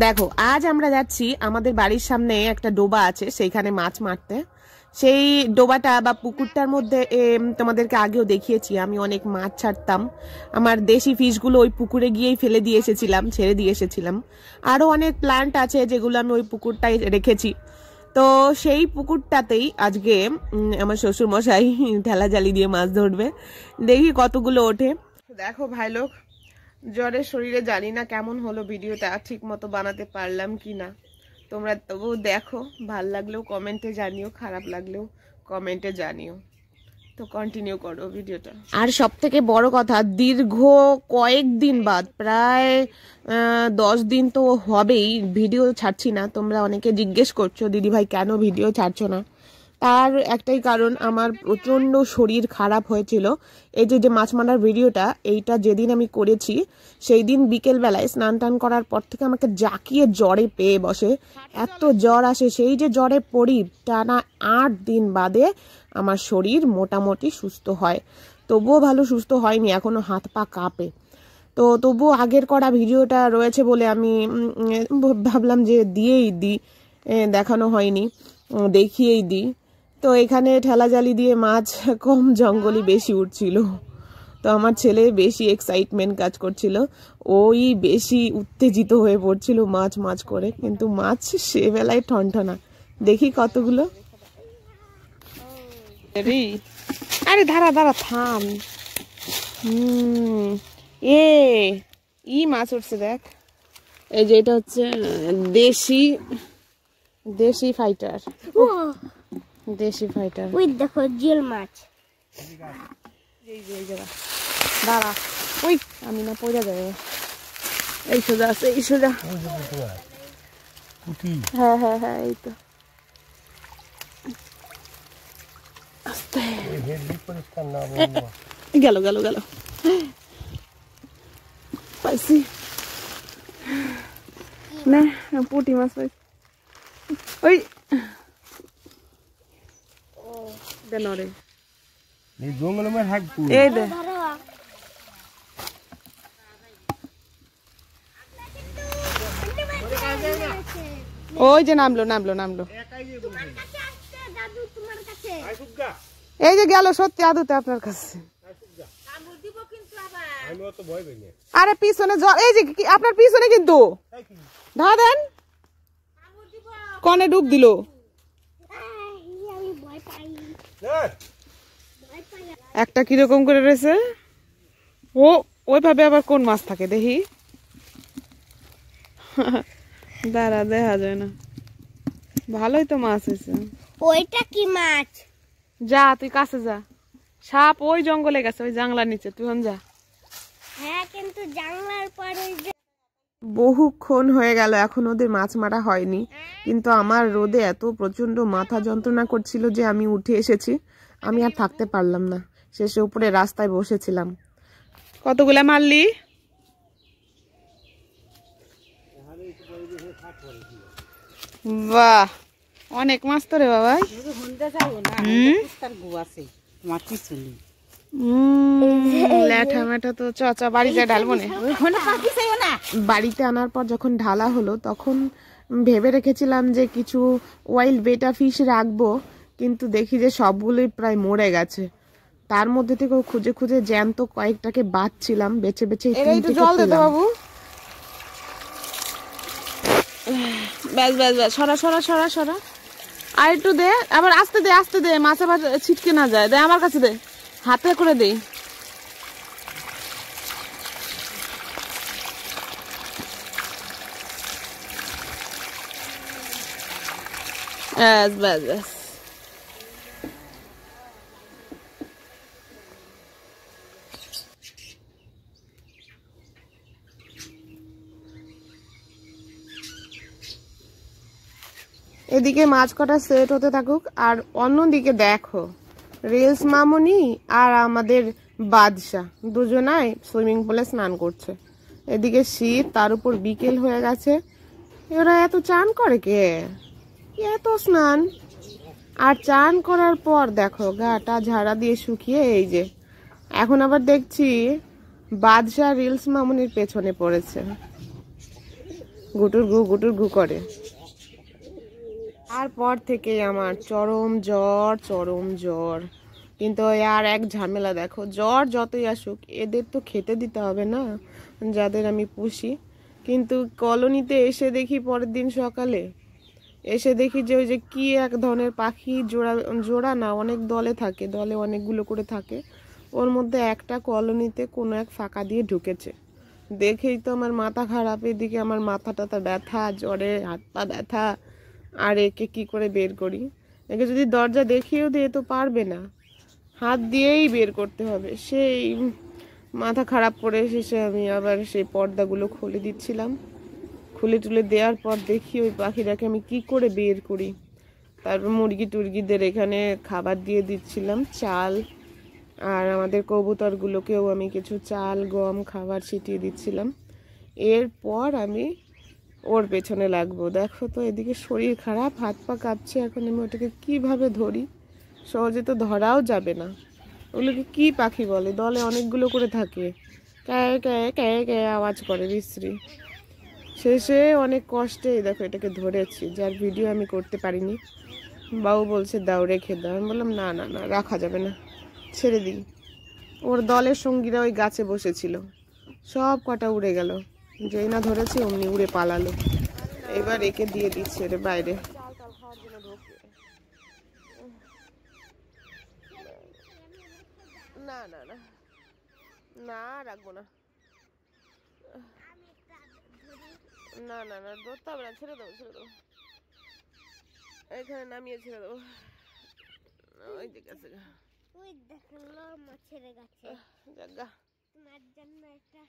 দেখো আজ আমরা যাচ্ছি আমাদের বাড়ির সামনে একটা ডোবা আছে সেইখানে মাছ মারতে। সেই ডোবাটা বা পুকুরটার মধ্যে তোমাদেরকে আগেও দেখিয়েছি আমি অনেক মাছ ছাড়তাম। আমার দেশি ফিশগুলো ওই পুকুরে গিয়েই ফেলে দিয়ে এসেছিলাম, ছেড়ে দিয়ে এসেছিলাম। আরও অনেক প্ল্যান্ট আছে যেগুলো আমি ওই পুকুরটাই রেখেছি। তো সেই পুকুরটাতেই আজকে আমার শ্বশুরমশাই ঠেলা জালি দিয়ে মাছ ধরবে। দেখি কতগুলো ওঠে। দেখো ভাই লোক, জ্বরের শরীরে জানি না কেমন হলো, ভিডিওটা ঠিক মতো বানাতে পারলাম কি না। তোমরা তবু দেখো, ভাল লাগলেও কমেন্টে জানিও, খারাপ লাগলেও কমেন্টে জানিও। তো কন্টিনিউ করো ভিডিওটা। আর সব থেকে বড় কথা, দীর্ঘ কয়েকদিন বাদ, প্রায় 10 দিন তো হবেই ভিডিও ছাড়ছি না। তোমরা অনেকে জিজ্ঞেস করছো দিদি ভাই কেন ভিডিও ছাড়ছো না। তার একটাই কারণ, আমার প্রচণ্ড শরীর খারাপ হয়েছিল। এই যে মাছ মারার ভিডিওটা, এইটা যেদিন আমি করেছি সেই দিন বিকেলবেলায় স্নান টান করার পর থেকে আমাকে জাকিয়ে জ্বরে পেয়ে বসে। এত জ্বর আসে, সেই যে জ্বরে পড়ি টানা 8 দিন বাদে আমার শরীর মোটামুটি সুস্থ হয়। তবুও ভালো সুস্থ হয়নি, এখনও হাত পা কাঁপে। তো তবুও আগের করা ভিডিওটা রয়েছে বলে আমি ভাবলাম যে দিয়েই দিই, দেখানো হয়নি, দেখিয়েই দিই। তো এখানে ঠেলা জালি দিয়ে মাছ কম, জঙ্গলি বেশি উঠছিল। তো আমার ছেলে বেশি এক্সাইটমেন্ট কাজ করছিল, ওই বেশি উত্তেজিত হয়ে পড়ছিল মাছ মাছ করে। কিন্তু মাছ সে বেলায় ঠনঠনা। দেখি কতগুলো। আরে দাঁড়া দাঁড়া থাম। মাছ উঠছে দেখ। এই যে এটা হচ্ছে দেশি ফাইটার। দেশি ফাইটার। ওই দেখো জিওল মাছ। এই যে দাঁড়া, ওই আমি না পড়ে যাবে। এই সোজা আছে, এই সোজা। হ্যাঁ হ্যাঁ হ্যাঁ, এই তো আস্তে গেল গেল গেল। পাইছি না, পুঁটি মাছ পাইছি। ওই দেনরে এই জঙ্গলে মাছ হাঁকবো। এই দে ওই যে নামলো নামলো নামলো। এই যে গেল সত্যি আদুতে আপনার কাছে। আরে পিছনে জল, এই যে আপনার পিছনে কিন্তু ধা দেন। কনে ডুব দিল। একটা কিরকম করে রয়েছে ও, ওইভাবে আবার কোন মাছ থাকে দেখি। দাঁড়া, দেখা যায় না। ভালোই তো মাছ হয়েছে। ওইটা কি মাছ? যা তুই কাছে যা। সাপ ওই জঙ্গলে গেছে, ওই জাংলার নিচে, তুই যা। হ্যাঁ, কিন্তু জানলার পরে বহুক্ষণ হয়ে গেল এখন ওদের মাছ মারা হয়নি। কিন্তু আমার রোদে এত প্রচন্ড মাথা যন্ত্রণা করছিল যে আমি উঠে এসেছি। আমি আর থাকতে পারলাম না, শেষে উপরে রাস্তায় বসেছিলাম। কতগুলা মারলি? বাহ, অনেক মাছ তো রে বাবা। ল্যাঠা ম্যাঠা তো চ বাড়ি যায় ঢালবো না। বাড়িতে আনার পর যখন ঢালা হলো তখন ভেবে রেখেছিলাম যে কিছু ওয়াইল্ড বেটা ফিশ রাখবো, কিন্তু দেখি যে সবগুলোই প্রায় মরে গেছে। তার মধ্যে থেকেও খুঁজে খুঁজে জ্যান্ত কয়েকটাকে বাঁচছিলাম, বেছে বেছে। জল দে বাবু। ব্যাস ব্যাস ব্যাস, সরা সরা সরা সরা। আর একটু দে, আবার আস্তে দে আস্তে দে, মাছ আবার ছিটকে না যায়। দে আমার কাছে দে, হাতে করে দেই। ব্যাস ব্যাস ব্যাস। এদিকে মাছ কটা সেট হতে থাকুক, আর অন্যদিকে দেখো রিলস মামুনি আর আমাদের বাদশা দুজনায় সুইমিং পুলে স্নান করছে। এদিকে শীত, তার উপর বিকেল হয়ে গেছে। এরা এত চান করে কে, এত স্নান। আর চান করার পর দেখো গাটা ঝাড়া দিয়ে শুকিয়ে এই যে এখন আবার দেখছি বাদশা রিলস মামুনির পেছনে পড়েছে। গুটুর গু করে। তারপর থেকে আমার চরম জ্বর। কিন্তু ওই আর এক ঝামেলা, দেখো জ্বর যতই আসুক এদের তো খেতে দিতে হবে না, যাদের আমি পুষি। কিন্তু কলোনিতে এসে দেখি পরের দিন সকালে এসে দেখি যে ওই যে কি এক ধরনের পাখি, জোড়া জোড়া না, অনেক দলে থাকে, দলে অনেকগুলো করে থাকে, ওর মধ্যে একটা কলোনিতে কোনো এক ফাঁকা দিয়ে ঢুকেছে। দেখেই তো আমার মাথা খারাপ, এদিকে আমার মাথাটা ব্যথা, জ্বরে হাত পা ব্যথা। আর একে কি করে বের করি? একে যদি দরজা দেখিয়েও দিয়ে তো পারবে না, হাত দিয়েই বের করতে হবে। সেই মাথা খারাপ করে শেষে আমি আবার সেই পর্দাগুলো খুলে দিচ্ছিলাম। খুলে টুলে দেওয়ার পর দেখি ওই পাখিটাকে আমি কি করে বের করি। তারপর মুরগি টুরগিদের এখানে খাবার দিয়ে দিচ্ছিলাম, চাল। আর আমাদের কবুতরগুলোকেও আমি কিছু চাল গম খাবার ছিটিয়ে দিচ্ছিলাম। এরপর আমি ওর পেছনে লাগবো। দেখো তো এদিকে শরীর খারাপ, হাত পা কাঁপছে, এখন আমি ওটাকে কিভাবে ধরি? সহজে তো ধরাও যাবে না। ওগুলোকে কি পাখি বলে, দলে অনেকগুলো করে থাকে, ক্যাঁ ক্যাঁ ক্যাঁ ক্যাঁ আওয়াজ করে বিশ্রী। শেষে অনেক কষ্টে দেখো এটাকে ধরেছি, যার ভিডিও আমি করতে পারিনি। বাবু বলছে দাও, রেখে দাও। আমি বললাম না না না, রাখা যাবে না, ছেড়ে দিই। ওর দলের সঙ্গীরা ওই গাছে বসেছিল, সব কটা উড়ে গেল। যেই না ধরেছি অমনি উড়ে পালালো। এবার একে দিয়ে দিচ্ছে রে বাইরে। না না না না, রাখবো না। না না না, ধরতে হবে না, ছেড়ে দেবো ছেড়ে দেবো, এখানে নামিয়ে ছেড়ে দেবো। ওই দিকে আছে, ওই দেখলো মাছের গাছে জায়গা তোমার জন্য একটা